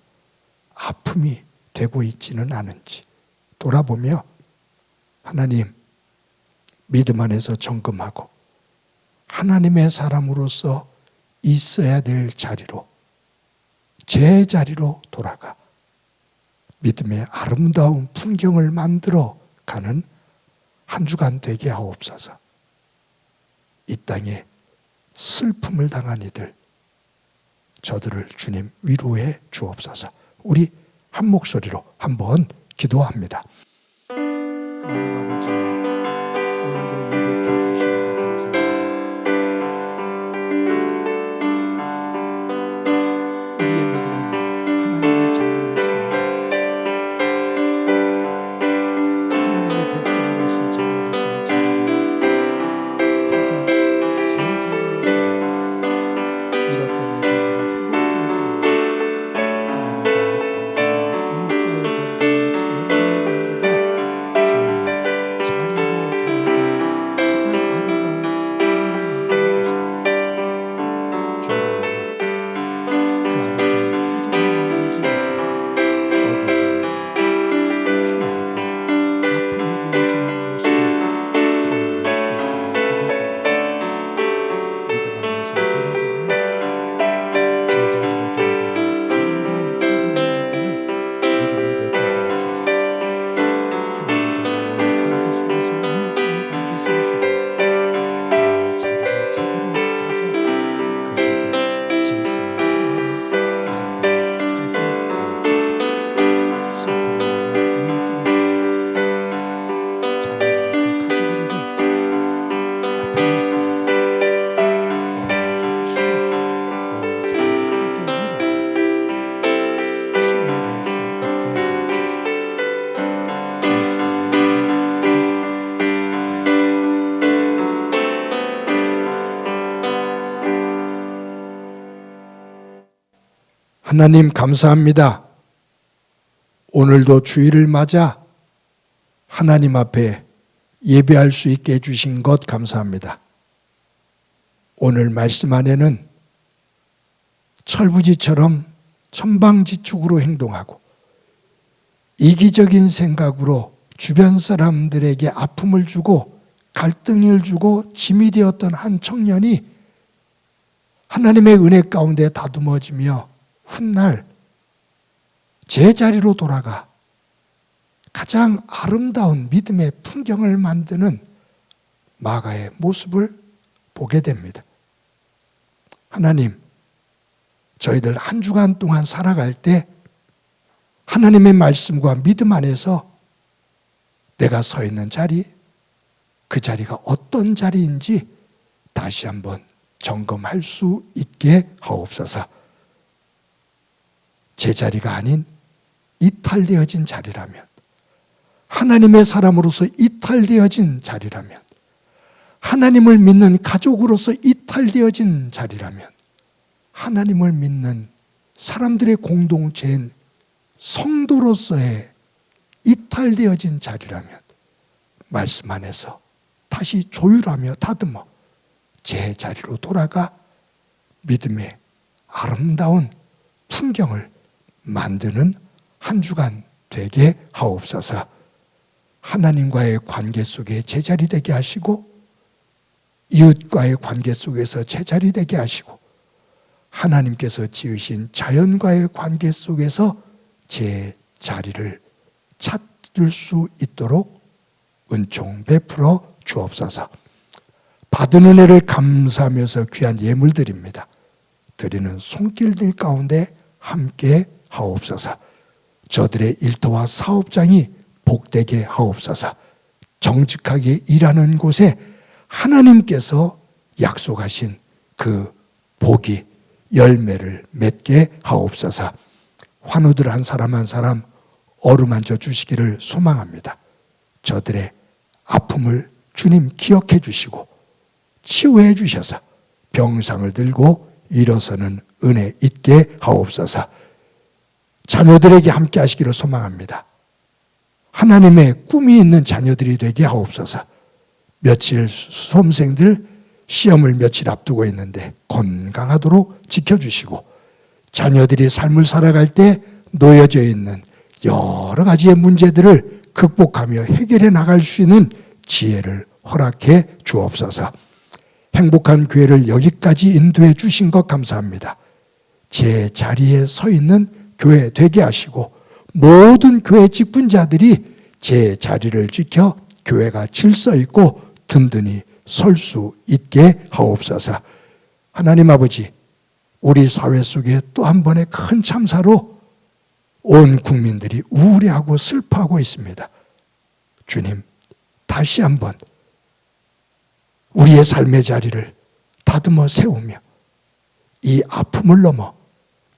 아픔이 되고 있지는 않은지 돌아보며 하나님, 믿음 안에서 점검하고 하나님의 사람으로서 있어야 될 자리로, 제 자리로 돌아가 믿음의 아름다운 풍경을 만들어 가는 한 주간 되게 하옵소서. 이 땅에 슬픔을 당한 이들, 저들을 주님 위로해 주옵소서. 우리 한 목소리로 한번 기도합니다. 하나님 아버지, 오늘도 예배해 주시는 것 감사합니다. 우리의 믿음은 하나님의 자녀로서, 하나님의 백성으로서 자녀로서의 자리를 찾아 제 자리에서 잃었던 애들을 회복되어지는 것, 하나님과의 관계와 이웃과의 관계와 자연과의 관계가 제 자리로 돌아가 가장 아름다운 풍경을 만드는 것입니다. 죄로 인해 그 아름다운 풍경을 만들지 못하고 억울함이 추하고 아픔이 되어지는 모습의 삶에 있음을 고백합니다. 믿음 안에서 돌아보면 제 자리로 돌아가는 아름다운 풍경을 만드는 믿음이 되게 하옵소서. 하나님과 나와의 관계 속에서, 이웃과의 관계 속에서 제 자리를 제대로 찾아 그 속에 질서와 평화를 만들어 가게 하옵소서. 슬픔을 당한 이웃들이 있습니다. 자녀를 잃고 가족을 잃은 아픔이 있습니다. 어루만져 주시고 온 삶을 함께 위로하며 시원할 수 있게 하옵소서. 예수님의 하나님 감사합니다. 오늘도 주일을 맞아 하나님 앞에 예배할 수 있게 해주신 것 감사합니다. 오늘 말씀 안에는 철부지처럼 천방지축으로 행동하고 이기적인 생각으로 주변 사람들에게 아픔을 주고 갈등을 주고 짐이 되었던 한 청년이 하나님의 은혜 가운데 다듬어지며 훗날 제자리로 돌아가 가장 아름다운 믿음의 풍경을 만드는 마가의 모습을 보게 됩니다. 하나님, 저희들 한 주간 동안 살아갈 때 하나님의 말씀과 믿음 안에서 내가 서 있는 자리, 그 자리가 어떤 자리인지 다시 한번 점검할 수 있게 하옵소서. 제 자리가 아닌 이탈되어진 자리라면, 하나님의 사람으로서 이탈되어진 자리라면, 하나님을 믿는 가족으로서 이탈되어진 자리라면, 하나님을 믿는 사람들의 공동체인 성도로서의 이탈되어진 자리라면 말씀 안에서 다시 조율하며 다듬어 제 자리로 돌아가 믿음의 아름다운 풍경을 만드는 한 주간 되게 하옵소서. 하나님과의 관계 속에 제자리 되게 하시고 이웃과의 관계 속에서 제자리 되게 하시고 하나님께서 지으신 자연과의 관계 속에서 제 자리를 찾을 수 있도록 은총 베풀어 주옵소서. 받은 은혜를 감사하면서 귀한 예물 드립니다. 드리는 손길들 가운데 함께 하옵소서. 저들의 일터와 사업장이 복되게 하옵소서. 정직하게 일하는 곳에 하나님께서 약속하신 그 복이 열매를 맺게 하옵소서. 환우들 한 사람 어루만져 주시기를 소망합니다. 저들의 아픔을 주님 기억해 주시고 치유해 주셔서 병상을 들고 일어서는 은혜 있게 하옵소서. 자녀들에게 함께 하시기를 소망합니다. 하나님의 꿈이 있는 자녀들이 되게 하옵소서. 며칠 수험생들 시험을 며칠 앞두고 있는데 건강하도록 지켜주시고 자녀들이 삶을 살아갈 때 놓여져 있는 여러 가지의 문제들을 극복하며 해결해 나갈 수 있는 지혜를 허락해 주옵소서. 행복한 교회를 여기까지 인도해 주신 것 감사합니다. 제 자리에 서 있는 교회 되게 하시고 모든 교회 직분자들이 제 자리를 지켜 교회가 질서 있고 든든히 설 수 있게 하옵소서. 하나님 아버지, 우리 사회 속에 또 한 번의 큰 참사로 온 국민들이 우울해하고 슬퍼하고 있습니다. 주님, 다시 한번 우리의 삶의 자리를 다듬어 세우며 이 아픔을 넘어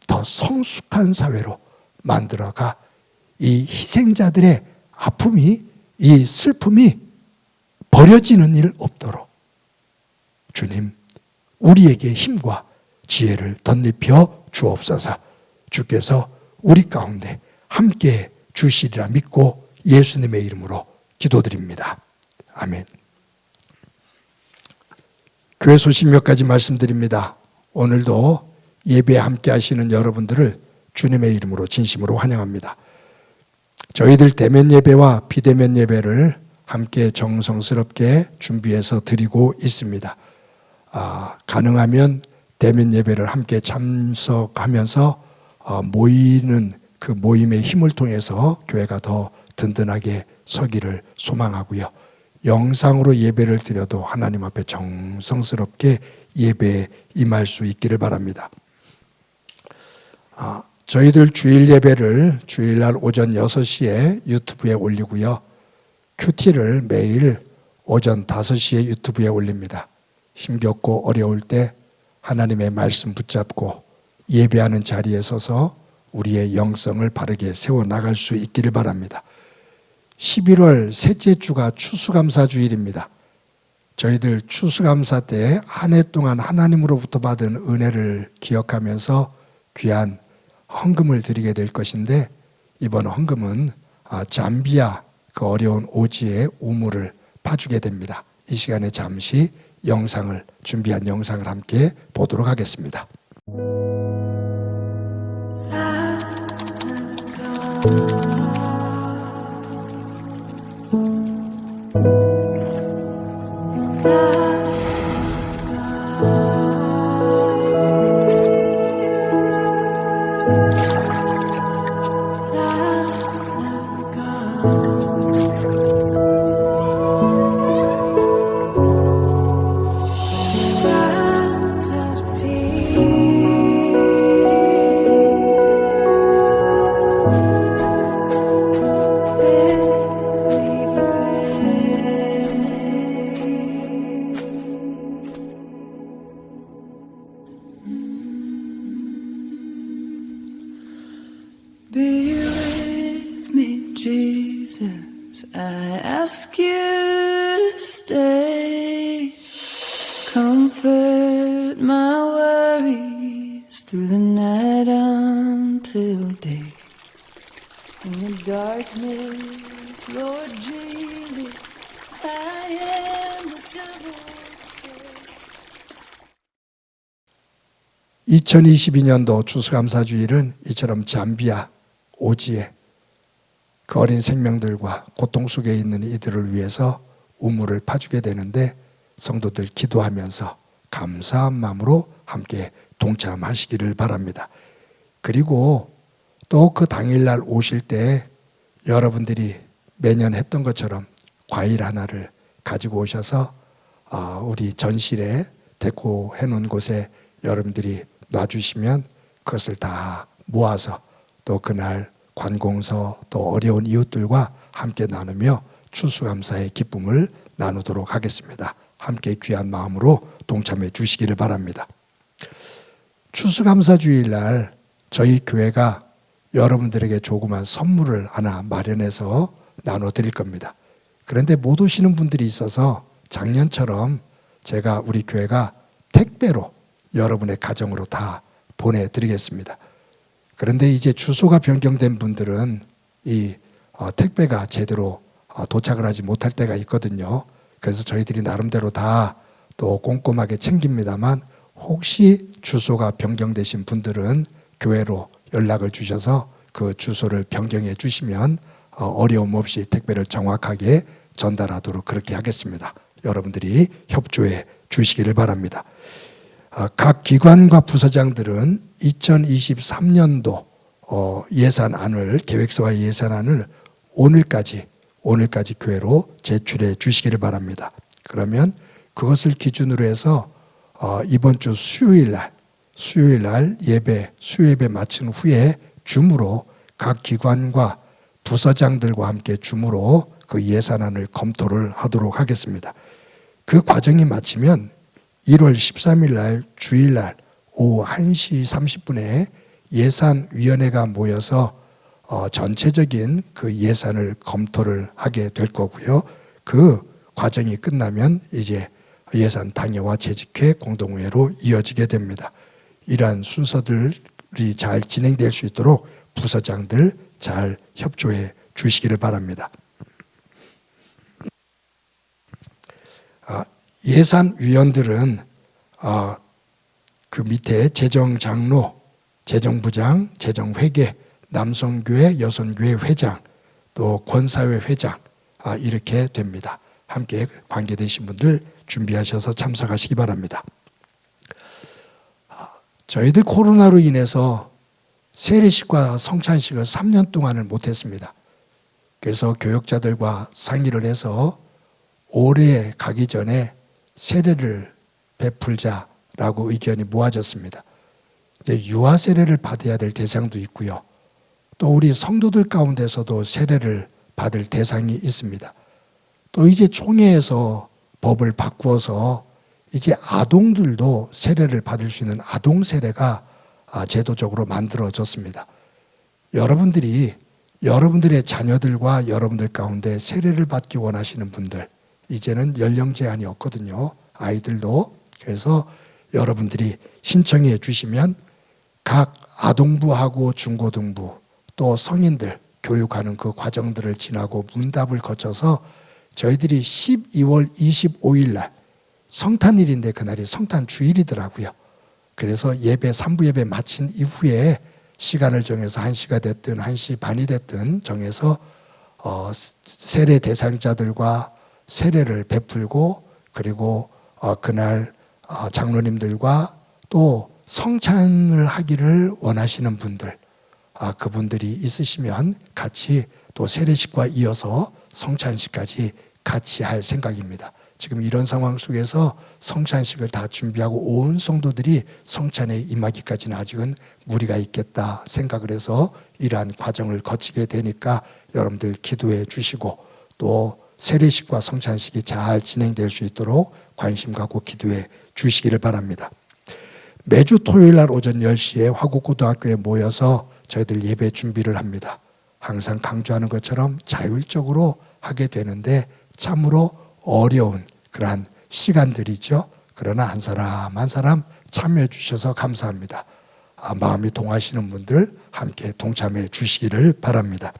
더 성숙한 사회로 만들어가 이 희생자들의 아픔이, 이 슬픔이 버려지는 일 없도록 주님, 우리에게 힘과 지혜를 덧입혀 주옵소서. 주께서 우리 가운데 함께 주시리라 믿고 예수님의 이름으로 기도드립니다. 아멘. 교회 소식 몇 가지 말씀드립니다. 오늘도 예배에 함께 하시는 여러분들을 주님의 이름으로 진심으로 환영합니다. 저희들 대면 예배와 비대면 예배를 함께 정성스럽게 준비해서 드리고 있습니다. 가능하면 대면 예배를 함께 참석하면서 모이는 그 모임의 힘을 통해서 교회가 더 든든하게 서기를 소망하고요. 영상으로 예배를 드려도 하나님 앞에 정성스럽게 예배에 임할 수 있기를 바랍니다. 저희들 주일 예배를 주일날 오전 6시에 유튜브에 올리고요. 큐티를 매일 오전 5시에 유튜브에 올립니다. 힘겹고 어려울 때 하나님의 말씀 붙잡고 예배하는 자리에 서서 우리의 영성을 바르게 세워나갈 수 있기를 바랍니다. 11월 셋째 주가 추수감사주일입니다. 저희들 추수감사 때 한 해 동안 하나님으로부터 받은 은혜를 기억하면서 귀한 헌금을 드리게 될 것인데 이번 헌금은 잠비아 그 어려운 오지의 우물을 파주게 됩니다. 이 시간에 잠시 준비한 영상을 함께 보도록 하겠습니다. Be with me, Jesus. I ask you to stay. Comfort my worries through the night until day. In the darkness, Lord Jesus, I am the devil. 2022년도 추수감사주일은 이처럼 잠비아 오지에 그 어린 생명들과 고통 속에 있는 이들을 위해서 우물을 파주게 되는데 성도들 기도하면서 감사한 마음으로 함께 동참하시기를 바랍니다. 그리고 또 그 당일날 오실 때 여러분들이 매년 했던 것처럼 과일 하나를 가지고 오셔서 우리 전실에 데코 해놓은 곳에 여러분들이 놔주시면 그것을 다 모아서 또 그날 관공서 또 어려운 이웃들과 함께 나누며 추수감사의 기쁨을 나누도록 하겠습니다. 함께 귀한 마음으로 동참해 주시기를 바랍니다. 추수감사주일날 저희 교회가 여러분들에게 조그만 선물을 하나 마련해서 나눠드릴 겁니다. 그런데 못 오시는 분들이 있어서 작년처럼 제가 우리 교회가 택배로 여러분의 가정으로 다 보내드리겠습니다. 그런데 이제 주소가 변경된 분들은 이 택배가 제대로 도착을 하지 못할 때가 있거든요. 그래서 저희들이 나름대로 다 또 꼼꼼하게 챙깁니다만 혹시 주소가 변경되신 분들은 교회로 연락을 주셔서 그 주소를 변경해 주시면 어려움 없이 택배를 정확하게 전달하도록 그렇게 하겠습니다. 여러분들이 협조해 주시기를 바랍니다. 각 기관과 부서장들은 2023년도 예산안을, 계획서와 예산안을 오늘까지 교회로 제출해 주시기를 바랍니다. 그러면 그것을 기준으로 해서 이번 주 수요일 날 수요예배 마친 후에 줌으로 각 기관과 부서장들과 함께 줌으로 그 예산안을 검토를 하도록 하겠습니다. 그 과정이 마치면 1월 13일 날 주일 날 오후 1시 30분에 예산위원회가 모여서 전체적인 그 예산을 검토를 하게 될 거고요. 그 과정이 끝나면 이제 예산 당회와 재직회 공동회로 이어지게 됩니다. 이러한 순서들이 잘 진행될 수 있도록 부서장들 잘 협조해 주시기를 바랍니다. 예산위원들은 그 밑에 재정장로, 재정부장, 재정회계, 남성교회, 여성교회 회장, 또 권사회 회장 이렇게 됩니다. 함께 관계되신 분들 준비하셔서 참석하시기 바랍니다. 저희들 코로나로 인해서 세례식과 성찬식을 3년 동안을 못했습니다. 그래서 교역자들과 상의를 해서 올해 가기 전에 세례를 베풀자라고 의견이 모아졌습니다. 유아 세례를 받아야 될 대상도 있고요. 또 우리 성도들 가운데서도 세례를 받을 대상이 있습니다. 또 이제 총회에서 법을 바꾸어서 이제 아동들도 세례를 받을 수 있는 아동 세례가 제도적으로 만들어졌습니다. 여러분들의 자녀들과 여러분들 가운데 세례를 받기 원하시는 분들, 이제는 연령 제한이 없거든요. 아이들도. 그래서 여러분들이 신청해 주시면 각 아동부하고 중고등부 또 성인들 교육하는 그 과정들을 지나고 문답을 거쳐서 저희들이 12월 25일 날 성탄일인데 그날이 성탄주일이더라고요. 그래서 3부 예배 마친 이후에 시간을 정해서 1시가 됐든 1시 반이 됐든 정해서 세례 대상자들과 세례를 베풀고 그리고 그날 장로님들과 또 성찬을 하기를 원하시는 분들 그분들이 있으시면 같이 또 세례식과 이어서 성찬식까지 같이 할 생각입니다. 지금 이런 상황 속에서 성찬식을 다 준비하고 온 성도들이 성찬에 임하기까지는 아직은 무리가 있겠다 생각을 해서 이러한 과정을 거치게 되니까 여러분들 기도해 주시고 또 세례식과 성찬식이 잘 진행될 수 있도록 관심 갖고 기도해 주시기를 바랍니다. 매주 토요일 날 오전 10시에 화곡고등학교에 모여서 저희들 예배 준비를 합니다. 항상 강조하는 것처럼 자율적으로 하게 되는데 참으로 어려운 그러한 시간들이죠. 그러나 한 사람 한 사람 참여해 주셔서 감사합니다. 마음이 동하시는 분들 함께 동참해 주시기를 바랍니다.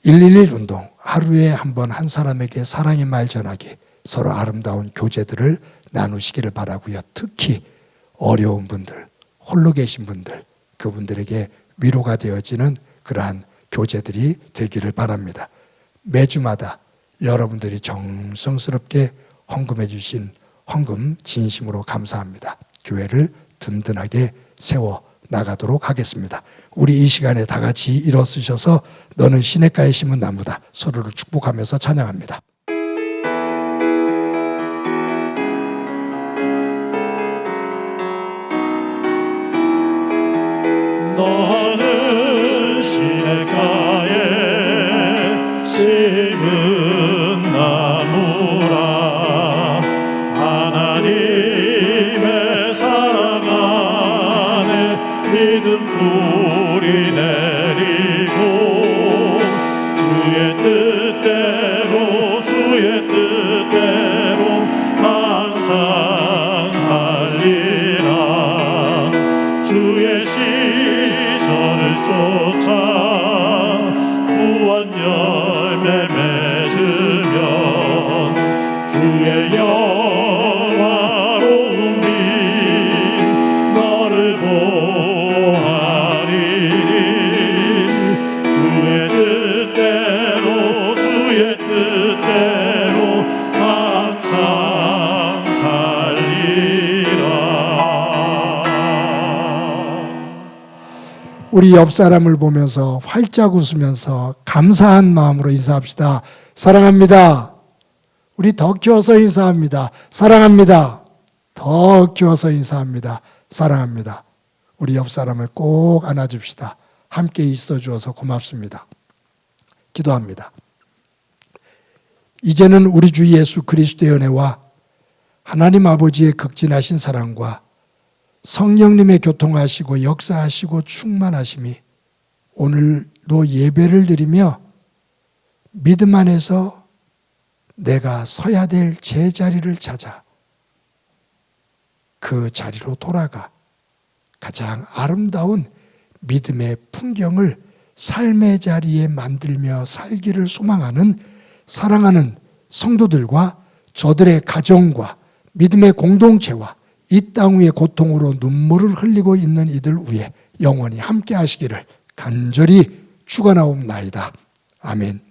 111 운동, 하루에 한 번 한 사람에게 사랑의 말 전하기, 서로 아름다운 교제들을 나누시기를 바라고요. 특히 어려운 분들, 홀로 계신 분들, 그분들에게 위로가 되어지는 그러한 교제들이 되기를 바랍니다. 매주마다 여러분들이 정성스럽게 헌금해 주신 헌금 진심으로 감사합니다. 교회를 든든하게 세워 나가도록 하겠습니다. 우리 이 시간에 다 같이 일어서셔서 너는 시냇가에 심은 나무다. 서로를 축복하면서 찬양합니다. 너는 시냇가에 심은 나무라 하나님의 사랑아 우리 옆 사람을 보면서 활짝 웃으면서 감사한 마음으로 인사합시다. 사랑합니다. 우리 더 키워서 인사합니다. 사랑합니다. 더 키워서 인사합니다. 사랑합니다. 우리 옆 사람을 꼭 안아줍시다. 함께 있어 주어서 고맙습니다. 기도합니다. 이제는 우리 주 예수 그리스도의 은혜와 하나님 아버지의 극진하신 사랑과 성령님의 교통하시고 역사하시고 충만하심이 오늘도 예배를 드리며 믿음 안에서 내가 서야 될 제자리를 찾아 그 자리로 돌아가 가장 아름다운 믿음의 풍경을 삶의 자리에 만들며 살기를 소망하는 사랑하는 성도들과 저들의 가정과 믿음의 공동체와 이 땅 위의 고통으로 눈물을 흘리고 있는 이들 위에 영원히 함께 하시기를 간절히 축원하옵나이다. 아멘.